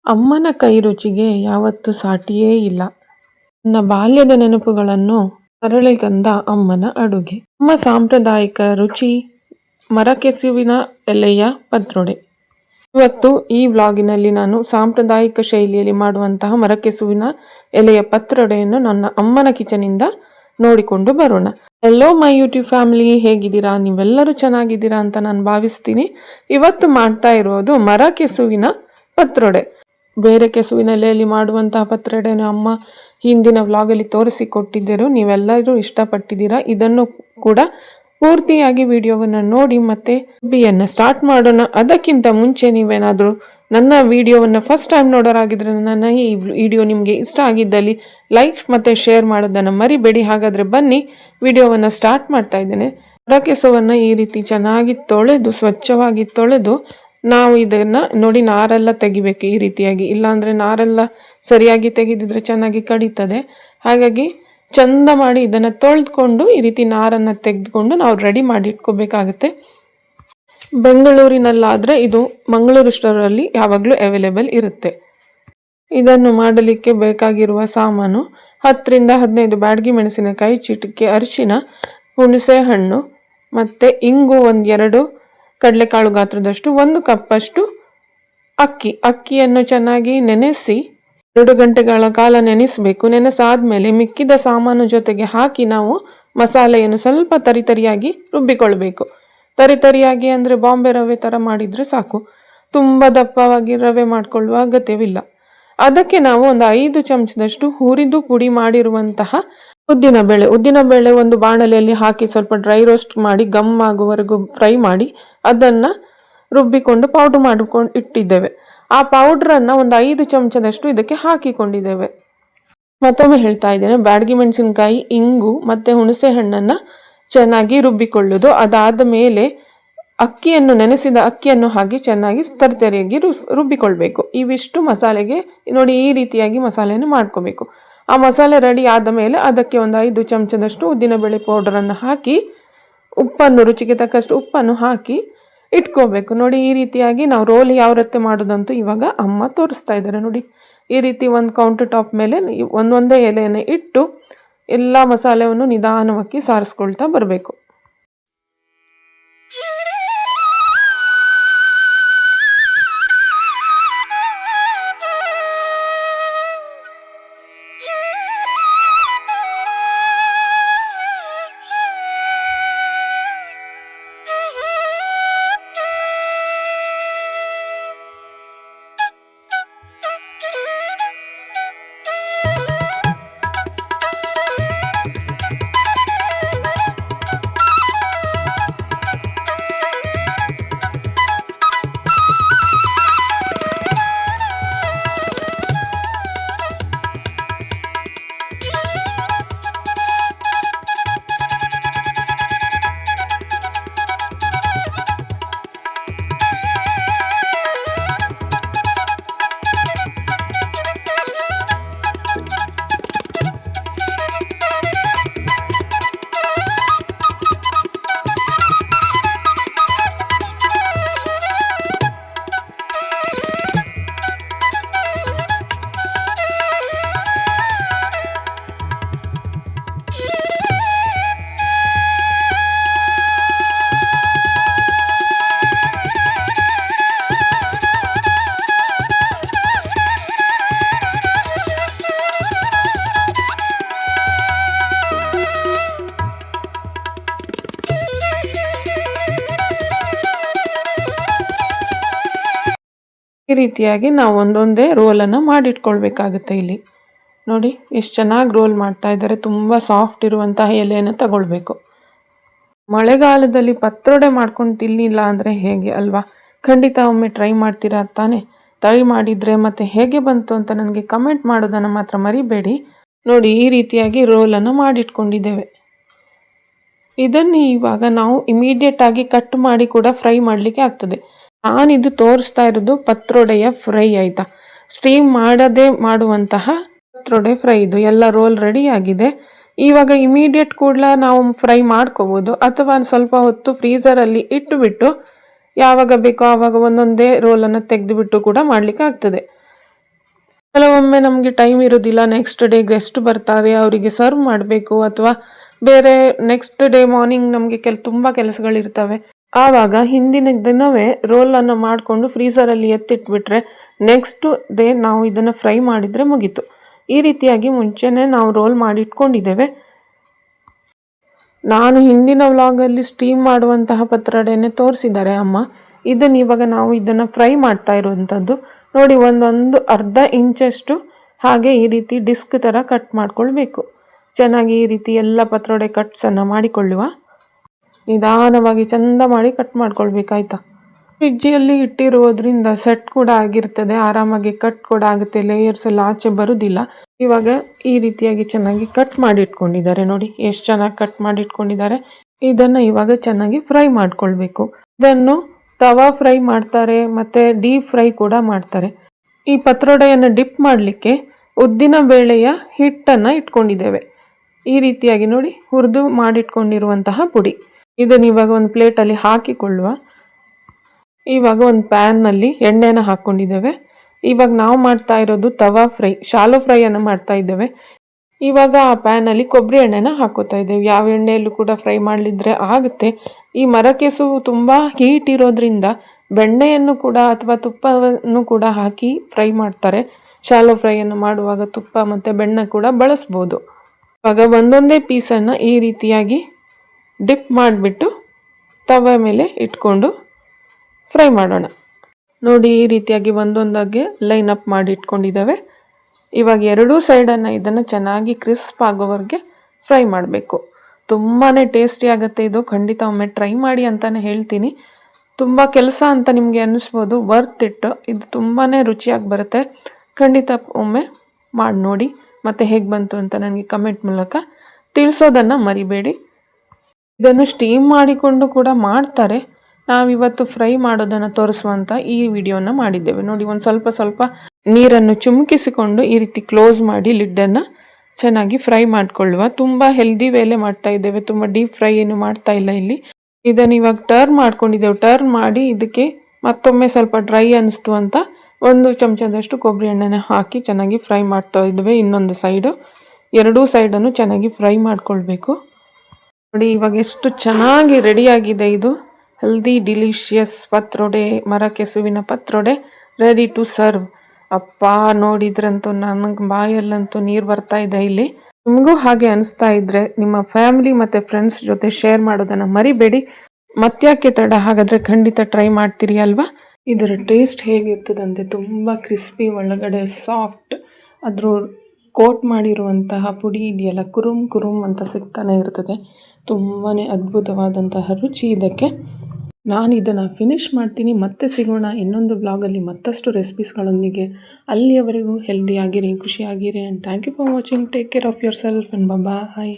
ಅಮ್ಮನ ಕೈ ರುಚಿಗೆ ಯಾವತ್ತೂ ಸಾಟಿಯೇ ಇಲ್ಲ. ನನ್ನ ಬಾಲ್ಯದ ನೆನಪುಗಳನ್ನು ಮರಳಿ ತಂದ ಅಮ್ಮನ ಅಡುಗೆ. ಅಮ್ಮ ಸಾಂಪ್ರದಾಯಿಕ ರುಚಿ ಮರಕೆಸುವಿನ ಎಲೆಯ ಪತ್ರೊಡೆ. ಇವತ್ತು ಈ ವ್ಲಾಗಿನಲ್ಲಿ ನಾನು ಸಾಂಪ್ರದಾಯಿಕ ಶೈಲಿಯಲ್ಲಿ ಮಾಡುವಂತಹ ಮರಕೆಸುವಿನ ಎಲೆಯ ಪತ್ರೊಡೆಯನ್ನು ನನ್ನ ಅಮ್ಮನ ಕಿಚನಿಂದ ನೋಡಿಕೊಂಡು ಬರೋಣ. ಹೆಲೋ ಮೈ ಯೂಟ್ಯೂಬ್ ಫ್ಯಾಮಿಲಿ, ಹೇಗಿದ್ದೀರಾ? ನೀವೆಲ್ಲರೂ ಚೆನ್ನಾಗಿದ್ದೀರಾ ಅಂತ ನಾನು ಭಾವಿಸ್ತೀನಿ. ಇವತ್ತು ಮಾಡ್ತಾ ಇರೋದು ಮರಕೆಸುವಿನ ಪತ್ರೊಡೆ. ಬೇರೆ ಕೆಸುವಿನ ಎಲೆಯಲ್ಲಿ ಮಾಡುವಂತಹ ಪತ್ರೊಡೆಯನ್ನು ಅಮ್ಮ ಹಿಂದಿನ ವ್ಲಾಗಲ್ಲಿ ತೋರಿಸಿಕೊಟ್ಟಿದ್ದರು. ನೀವೆಲ್ಲರೂ ಇಷ್ಟಪಟ್ಟಿದ್ದೀರಾ. ಇದನ್ನು ಕೂಡ ಪೂರ್ತಿಯಾಗಿ ವಿಡಿಯೋವನ್ನು ನೋಡಿ ಮತ್ತೆ ರೆಸಿಪಿಯನ್ನು ಸ್ಟಾರ್ಟ್ ಮಾಡೋಣ. ಅದಕ್ಕಿಂತ ಮುಂಚೆ ನೀವೇನಾದರೂ ನನ್ನ ವಿಡಿಯೋವನ್ನು ಫಸ್ಟ್ ಟೈಮ್ ನೋಡೋರಾಗಿದ್ರೆ ನನ್ನ ಈ ವಿಡಿಯೋ ನಿಮಗೆ ಇಷ್ಟ ಆಗಿದ್ದಲ್ಲಿ ಲೈಕ್ ಮತ್ತು ಶೇರ್ ಮಾಡೋದನ್ನು ಮರಿಬೇಡಿ. ಹಾಗಾದರೆ ಬನ್ನಿ ವಿಡಿಯೋವನ್ನು ಸ್ಟಾರ್ಟ್ ಮಾಡ್ತಾ ಇದ್ದೇನೆ. ಮರಕೆಸುವನ್ನು ಈ ರೀತಿ ಚೆನ್ನಾಗಿ ತೊಳೆದು ಸ್ವಚ್ಛವಾಗಿ ತೊಳೆದು ನಾವು ಇದನ್ನು ನೋಡಿ ನಾರೆಲ್ಲ ತೆಗಿಬೇಕು ಈ ರೀತಿಯಾಗಿ. ಇಲ್ಲಾಂದರೆ ನಾರೆಲ್ಲ ಸರಿಯಾಗಿ ತೆಗೆದಿದ್ರೆ ಚೆನ್ನಾಗಿ ಕಡಿತದೆ. ಹಾಗಾಗಿ ಚಂದ ಮಾಡಿ ಇದನ್ನು ತೊಳೆದುಕೊಂಡು ಈ ರೀತಿ ನಾರನ್ನು ತೆಗೆದುಕೊಂಡು ನಾವು ರೆಡಿ ಮಾಡಿ ಇಟ್ಕೋಬೇಕಾಗುತ್ತೆ. ಬೆಂಗಳೂರಿನಲ್ಲಾದರೆ ಇದು ಮಂಗಳೂರು ಸ್ಟೋರಲ್ಲಿ ಯಾವಾಗಲೂ ಅವೈಲೇಬಲ್ ಇರುತ್ತೆ. ಇದನ್ನು ಮಾಡಲಿಕ್ಕೆ ಬೇಕಾಗಿರುವ ಸಾಮಾನು 10ರಿಂದ 15 ಬ್ಯಾಡಗಿ ಮೆಣಸಿನಕಾಯಿ, ಚಿಟಿಕೆ ಅರಿಶಿನ, ಹುಣಸೆ ಹಣ್ಣು ಮತ್ತು ಇಂಗು, 1-2 ಕಡಲೆಕಾಳು ಗಾತ್ರದಷ್ಟು, 1 ಕಪ್ಪಷ್ಟು ಅಕ್ಕಿಯನ್ನು ಚೆನ್ನಾಗಿ ನೆನೆಸಿ 2 ಗಂಟೆಗಳ ಕಾಲ ನೆನೆಸಬೇಕು. ನೆನೆಸಾದ್ಮೇಲೆ ಮಿಕ್ಕಿದ ಸಾಮಾನು ಜೊತೆಗೆ ಹಾಕಿ ನಾವು ಮಸಾಲೆಯನ್ನು ಸ್ವಲ್ಪ ತರಿಯಾಗಿ ರುಬ್ಬಿಕೊಳ್ಬೇಕು. ತರಿಯಾಗಿ ಅಂದರೆ ಬಾಂಬೆ ರವೆ ಥರ ಮಾಡಿದರೆ ಸಾಕು, ತುಂಬ ದಪ್ಪವಾಗಿ ರವೆ ಮಾಡಿಕೊಳ್ಳುವ ಅಗತ್ಯವಿಲ್ಲ. ಅದಕ್ಕೆ ನಾವು ಒಂದು 5 ಚಮಚದಷ್ಟು ಹುರಿದು ಪುಡಿ ಮಾಡಿರುವಂತಹ ಉದ್ದಿನಬೇಳೆ ಒಂದು ಬಾಣಲೆಯಲ್ಲಿ ಹಾಕಿ ಸ್ವಲ್ಪ ಡ್ರೈ ರೋಸ್ಟ್ ಮಾಡಿ ಗಮ್ ಆಗುವವರೆಗೂ ಫ್ರೈ ಮಾಡಿ ಅದನ್ನು ರುಬ್ಬಿಕೊಂಡು ಪೌಡ್ರ್ ಮಾಡಿಕೊಂಡು ಇಟ್ಟಿದ್ದೇವೆ. ಆ ಪೌಡ್ರನ್ನು ಒಂದು 5 ಚಮಚದಷ್ಟು ಇದಕ್ಕೆ ಹಾಕಿಕೊಂಡಿದ್ದೇವೆ. ಮತ್ತೊಮ್ಮೆ ಹೇಳ್ತಾ ಇದ್ದೇನೆ, ಬ್ಯಾಡಗಿ ಮೆಣಸಿನಕಾಯಿ, ಇಂಗು ಮತ್ತು ಹುಣಸೆ ಹಣ್ಣನ್ನು ಚೆನ್ನಾಗಿ ರುಬ್ಬಿಕೊಳ್ಳೋದು. ಅದಾದ ಮೇಲೆ ನೆನೆಸಿದ ಅಕ್ಕಿಯನ್ನು ಹಾಕಿ ಚೆನ್ನಾಗಿ ತರಿಯಾಗಿ ರುಬ್ಬಿಕೊಳ್ಬೇಕು. ಇವಿಷ್ಟು ಮಸಾಲೆಗೆ ನೋಡಿ ಈ ರೀತಿಯಾಗಿ ಮಸಾಲೆಯನ್ನು ಮಾಡ್ಕೋಬೇಕು. ಆ ಮಸಾಲೆ ರೆಡಿ ಆದ ಮೇಲೆ ಅದಕ್ಕೆ ಒಂದು 5 ಚಮಚದಷ್ಟು ಉದ್ದಿನಬೇಳೆ ಪೌಡರನ್ನು ಹಾಕಿ ರುಚಿಗೆ ತಕ್ಕಷ್ಟು ಉಪ್ಪನ್ನು ಹಾಕಿ ಇಟ್ಕೋಬೇಕು. ನೋಡಿ ಈ ರೀತಿಯಾಗಿ ನಾವು ರೋಲ್ ಯಾವ ರೀತಿ ಮಾಡೋದಂತೂ ಇವಾಗ ಅಮ್ಮ ತೋರಿಸ್ತಾ ಇದ್ದಾರೆ. ನೋಡಿ ಈ ರೀತಿ ಒಂದು ಕೌಂಟರ್ ಟಾಪ್ ಮೇಲೆ ಒಂದೊಂದೇ ಎಲೆಯನ್ನು ಇಟ್ಟು ಎಲ್ಲ ಮಸಾಲೆಯನ್ನು ನಿಧಾನವಾಗಿ ಸಾರಿಸ್ಕೊಳ್ತಾ ಬರಬೇಕು. ಈ ರೀತಿಯಾಗಿ ನಾವು ಒಂದೊಂದೇ ರೋಲನ್ನು ಮಾಡಿಟ್ಕೊಳ್ಬೇಕಾಗುತ್ತೆ. ಇಲ್ಲಿ ನೋಡಿ ಎಷ್ಟು ಚೆನ್ನಾಗಿ ರೋಲ್ ಮಾಡ್ತಾ ಇದ್ದಾರೆ. ತುಂಬ ಸಾಫ್ಟ್ ಇರುವಂತಹ ಎಲೆಯನ್ನು ತಗೊಳ್ಬೇಕು. ಮಳೆಗಾಲದಲ್ಲಿ ಪತ್ರೊಡೆ ಮಾಡ್ಕೊಂಡು ತಿನ್ನಿಲ್ಲ ಅಂದರೆ ಹೇಗೆ ಅಲ್ವಾ? ಖಂಡಿತ ಒಮ್ಮೆ ಟ್ರೈ ಮಾಡ್ತೀರಾ ತಾನೆ? ಟ್ರೈ ಮಾಡಿದರೆ ಮತ್ತು ಹೇಗೆ ಬಂತು ಅಂತ ನನಗೆ ಕಮೆಂಟ್ ಮಾಡೋದನ್ನು ಮಾತ್ರ ಮರಿಬೇಡಿ. ನೋಡಿ ಈ ರೀತಿಯಾಗಿ ರೋಲನ್ನು ಮಾಡಿಟ್ಕೊಂಡಿದ್ದೇವೆ. ಇದನ್ನು ಇವಾಗ ನಾವು ಇಮಿಡಿಯೇಟ್ ಆಗಿ ಕಟ್ ಮಾಡಿ ಕೂಡ ಫ್ರೈ ಮಾಡಲಿಕ್ಕೆ ಆಗ್ತದೆ. ನಾನಿದು ತೋರಿಸ್ತಾ ಇರೋದು ಪತ್ರೊಡೆಯ ಫ್ರೈ, ಆಯಿತಾ? ಸ್ಟೀಮ್ ಮಾಡದೆ ಮಾಡುವಂತಹ ಪತ್ರೊಡೆ ಫ್ರೈ. ಇದು ಎಲ್ಲ ರೋಲ್ ರೆಡಿ ಆಗಿದೆ. ಇವಾಗ ಇಮಿಡಿಯೇಟ್ ಕೂಡ ನಾವು ಫ್ರೈ ಮಾಡ್ಕೋಬೋದು, ಅಥವಾ ಸ್ವಲ್ಪ ಹೊತ್ತು ಫ್ರೀಝರಲ್ಲಿ ಇಟ್ಟುಬಿಟ್ಟು ಯಾವಾಗ ಬೇಕೋ ಆವಾಗ ಒಂದೊಂದೇ ರೋಲನ್ನು ತೆಗೆದುಬಿಟ್ಟು ಕೂಡ ಮಾಡಲಿಕ್ಕೆ ಆಗ್ತದೆ. ಕೆಲವೊಮ್ಮೆ ನಮಗೆ ಟೈಮ್ ಇರೋದಿಲ್ಲ, ನೆಕ್ಸ್ಟ್ ಡೇ ಗೆಸ್ಟ್ ಬರ್ತಾರೆ, ಅವರಿಗೆ ಸರ್ವ್ ಮಾಡಬೇಕು, ಅಥವಾ ಬೇರೆ ನೆಕ್ಸ್ಟ್ ಡೇ ಮಾರ್ನಿಂಗ್ ನಮಗೆ ತುಂಬ ಕೆಲಸಗಳಿರ್ತವೆ. ಆವಾಗ ಹಿಂದಿನ ದಿನವೇ ರೋಲನ್ನು ಮಾಡಿಕೊಂಡು ಫ್ರೀಸರಲ್ಲಿ ಎತ್ತಿಟ್ಬಿಟ್ರೆ ನೆಕ್ಸ್ಟ್ ಡೇ ನಾವು ಇದನ್ನು ಫ್ರೈ ಮಾಡಿದರೆ ಮುಗೀತು. ಈ ರೀತಿಯಾಗಿ ಮುಂಚೆನೇ ನಾವು ರೋಲ್ ಮಾಡಿ ಇಟ್ಕೊಂಡಿದ್ದೇವೆ. ನಾನು ಹಿಂದಿನ ವ್ಲಾಗಲ್ಲಿ ಸ್ಟೀಮ್ ಮಾಡುವಂತಹ ಪತ್ರೊಡೆನೇ ತೋರಿಸಿದ್ದಾರೆ ಅಮ್ಮ. ಇದನ್ನು ಇವಾಗ ನಾವು ಇದನ್ನು ಫ್ರೈ ಮಾಡ್ತಾ ಇರುವಂಥದ್ದು. ನೋಡಿ, ಒಂದೊಂದು ಅರ್ಧ ಇಂಚಷ್ಟು ಹಾಗೆ ಈ ರೀತಿ ಡಿಸ್ಕ್ ಥರ ಕಟ್ ಮಾಡ್ಕೊಳ್ಬೇಕು. ಚೆನ್ನಾಗಿ ಈ ರೀತಿ ಎಲ್ಲ ಪತ್ರೊಡೆ ಕಟ್ಸನ್ನು ಮಾಡಿಕೊಳ್ಳುವ. ನಿಧಾನವಾಗಿ ಚಂದ ಮಾಡಿ ಕಟ್ ಮಾಡ್ಕೊಳ್ಬೇಕಾಯ್ತಾ. ಫ್ರಿಜ್ಜಲ್ಲಿ ಇಟ್ಟಿರೋದ್ರಿಂದ ಸೆಟ್ ಕೂಡ ಆಗಿರ್ತದೆ, ಆರಾಮಾಗಿ ಕಟ್ ಕೂಡ ಆಗುತ್ತೆ, ಲೇಯರ್ಸ್ ಎಲ್ಲ ಆಚೆ ಬರುವುದಿಲ್ಲ. ಇವಾಗ ಈ ರೀತಿಯಾಗಿ ಚೆನ್ನಾಗಿ ಕಟ್ ಮಾಡಿ ಇಟ್ಕೊಂಡಿದ್ದಾರೆ. ನೋಡಿ ಎಷ್ಟು ಚೆನ್ನಾಗಿ ಕಟ್ ಮಾಡಿ ಇಟ್ಕೊಂಡಿದ್ದಾರೆ. ಇದನ್ನು ಇವಾಗ ಚೆನ್ನಾಗಿ ಫ್ರೈ ಮಾಡ್ಕೊಳ್ಬೇಕು. ಇದನ್ನು ತವಾ ಫ್ರೈ ಮಾಡ್ತಾರೆ ಮತ್ತು ಡೀಪ್ ಫ್ರೈ ಕೂಡ ಮಾಡ್ತಾರೆ. ಈ ಪತ್ರೊಡೆಯನ್ನು ಡಿಪ್ ಮಾಡಲಿಕ್ಕೆ ಉದ್ದಿನ ಬೇಳೆಯ ಹಿಟ್ಟನ್ನು ಇಟ್ಕೊಂಡಿದ್ದೇವೆ. ಈ ರೀತಿಯಾಗಿ ನೋಡಿ ಹುರಿದು ಮಾಡಿಟ್ಕೊಂಡಿರುವಂತಹ ಪುಡಿ. ಇದನ್ನು ಇವಾಗ ಒಂದು ಪ್ಲೇಟಲ್ಲಿ ಹಾಕಿಕೊಳ್ಳುವ. ಇವಾಗ ಒಂದು ಪ್ಯಾನ್ನಲ್ಲಿ ಎಣ್ಣೆನ ಹಾಕ್ಕೊಂಡಿದ್ದೇವೆ. ಇವಾಗ ನಾವು ಮಾಡ್ತಾ ಇರೋದು ತವಾ ಫ್ರೈ, ಶಾಲೋ ಫ್ರೈಯನ್ನು ಮಾಡ್ತಾ ಇದ್ದೇವೆ. ಇವಾಗ ಆ ಪ್ಯಾನಲ್ಲಿ ಕೊಬ್ಬರಿ ಎಣ್ಣೆನ ಹಾಕೋತಾ ಇದ್ದೇವೆ. ಯಾವ ಎಣ್ಣೆಯಲ್ಲೂ ಕೂಡ ಫ್ರೈ ಮಾಡಲಿದ್ರೆ ಆಗುತ್ತೆ. ಈ ಮರಕೆಸುವು ತುಂಬ ಹೀಟ್ ಇರೋದ್ರಿಂದ ಬೆಣ್ಣೆಯನ್ನು ಕೂಡ ಅಥವಾ ತುಪ್ಪವನ್ನು ಕೂಡ ಹಾಕಿ ಫ್ರೈ ಮಾಡ್ತಾರೆ. ಶಾಲೋ ಫ್ರೈಯನ್ನು ಮಾಡುವಾಗ ತುಪ್ಪ ಮತ್ತು ಬೆಣ್ಣೆ ಕೂಡ ಬಳಸ್ಬೋದು. ಇವಾಗ ಒಂದೊಂದೇ ಪೀಸನ್ನು ಈ ರೀತಿಯಾಗಿ ಡಿಪ್ ಮಾಡಿಬಿಟ್ಟು ತವ ಮೇಲೆ ಇಟ್ಕೊಂಡು ಫ್ರೈ ಮಾಡೋಣ. ನೋಡಿ, ಈ ರೀತಿಯಾಗಿ ಒಂದೊಂದಾಗಿ ಲೈನ್ ಅಪ್ ಮಾಡಿ ಇಟ್ಕೊಂಡಿದ್ದಾವೆ. ಇವಾಗ ಎರಡೂ ಸೈಡನ್ನು ಇದನ್ನು ಚೆನ್ನಾಗಿ ಕ್ರಿಸ್ಪ್ ಆಗೋವರೆಗೆ ಫ್ರೈ ಮಾಡಬೇಕು. ತುಂಬಾ ಟೇಸ್ಟಿ ಆಗುತ್ತೆ ಇದು. ಖಂಡಿತ ಒಮ್ಮೆ ಟ್ರೈ ಮಾಡಿ ಅಂತಲೇ ಹೇಳ್ತೀನಿ. ತುಂಬ ಕೆಲಸ ಅಂತ ನಿಮಗೆ ಅನ್ನಿಸ್ಬೋದು, ವರ್ತ್ ಇಟ್. ಇದು ತುಂಬಾ ರುಚಿಯಾಗಿ ಬರುತ್ತೆ. ಖಂಡಿತ ಒಮ್ಮೆ ಮಾಡಿ ನೋಡಿ, ಮತ್ತು ಹೇಗೆ ಬಂತು ಅಂತ ನನಗೆ ಕಮೆಂಟ್ ಮೂಲಕ ತಿಳಿಸೋದನ್ನು ಮರಿಬೇಡಿ. ಇದನ್ನು ಸ್ಟೀಮ್ ಮಾಡಿಕೊಂಡು ಕೂಡ ಮಾಡ್ತಾರೆ. ನಾವಿವತ್ತು ಫ್ರೈ ಮಾಡೋದನ್ನು ತೋರಿಸುವಂಥ ಈ ವಿಡಿಯೋನ ಮಾಡಿದ್ದೇವೆ. ನೋಡಿ, ಒಂದು ಸ್ವಲ್ಪ ನೀರನ್ನು ಚಿಮುಕಿಸಿಕೊಂಡು ಈ ರೀತಿ ಕ್ಲೋಸ್ ಮಾಡಿ ಲಿಡ್ಡನ್ನು ಚೆನ್ನಾಗಿ ಫ್ರೈ ಮಾಡಿಕೊಳ್ಳುವ. ತುಂಬ ಹೆಲ್ದಿ ವೇಲೆ ಮಾಡ್ತಾ ಇದ್ದೇವೆ, ತುಂಬ ಡೀಪ್ ಫ್ರೈ ಏನು ಮಾಡ್ತಾ ಇಲ್ಲ ಇಲ್ಲಿ. ಇದನ್ನು ಇವಾಗ ಟರ್ನ್ ಮಾಡ್ಕೊಂಡಿದ್ದೇವೆ. ಟರ್ನ್ ಮಾಡಿ ಇದಕ್ಕೆ ಮತ್ತೊಮ್ಮೆ ಸ್ವಲ್ಪ ಡ್ರೈ ಅನ್ನಿಸ್ತು ಅಂತ 1 ಚಮಚದಷ್ಟು ಕೊಬ್ಬರಿ ಎಣ್ಣೆನ ಹಾಕಿ ಚೆನ್ನಾಗಿ ಫ್ರೈ ಮಾಡ್ತಾ ಇದ್ದೇವೆ. ಇನ್ನೊಂದು ಸೈಡು, ಎರಡೂ ಸೈಡನ್ನು ಚೆನ್ನಾಗಿ ಫ್ರೈ ಮಾಡ್ಕೊಳ್ಬೇಕು. ನೋಡಿ, ಇವಾಗ ಎಷ್ಟು ಚೆನ್ನಾಗಿ ರೆಡಿಯಾಗಿದೆ ಇದು ಹೆಲ್ದಿ ಡಿಲಿಷಿಯಸ್ ಪತ್ರೊಡೆ, ಮರಕೆಸುವಿನ ಪತ್ರೊಡೆ ರೆಡಿ ಟು ಸರ್ವ್. ಅಪ್ಪ, ನೋಡಿದ್ರಂತೂ ನನಗೆ ಬಾಯಲ್ಲಂತೂ ನೀರು ಬರ್ತಾ ಇದೆ ಇಲ್ಲಿ. ನಿಮಗೂ ಹಾಗೆ ಅನಿಸ್ತಾ ಇದ್ದರೆ ನಿಮ್ಮ ಫ್ಯಾಮಿಲಿ ಮತ್ತು ಫ್ರೆಂಡ್ಸ್ ಜೊತೆ ಶೇರ್ ಮಾಡೋದನ್ನು ಮರಿಬೇಡಿ. ಮತ್ತ್ಯಾಕೆ ತಡ, ಹಾಗಾದರೆ ಖಂಡಿತ ಟ್ರೈ ಮಾಡ್ತೀರಿ ಅಲ್ವಾ. ಇದರ ಟೇಸ್ಟ್ ಹೇಗಿರ್ತದಂತೆ, ತುಂಬ ಕ್ರಿಸ್ಪಿ, ಒಳಗಡೆ ಸಾಫ್ಟ್, ಅದ್ರ ಕೋಟ್ ಮಾಡಿರುವಂತಹ ಪುಡಿ ಇದೆಯಲ್ಲ, ಕುರುಮ್ ಅಂತ ಸಿಗ್ತಾನೆ ಇರ್ತದೆ. ತುಂಬಾ ಅದ್ಭುತವಾದಂತಹ ರುಚಿ ಇದಕ್ಕೆ. ನಾನು ಇದನ್ನು ಫಿನಿಶ್ ಮಾಡ್ತೀನಿ. ಮತ್ತೆ ಸಿಗೋಣ ಇನ್ನೊಂದು ಬ್ಲಾಗಲ್ಲಿ ಮತ್ತಷ್ಟು ರೆಸಿಪೀಸ್ಗಳೊಂದಿಗೆ. ಅಲ್ಲಿಯವರೆಗೂ ಹೆಲ್ದಿಯಾಗಿರಿ, ಖುಷಿಯಾಗಿರಿ. And thank you for watching. Take care of yourself and bye.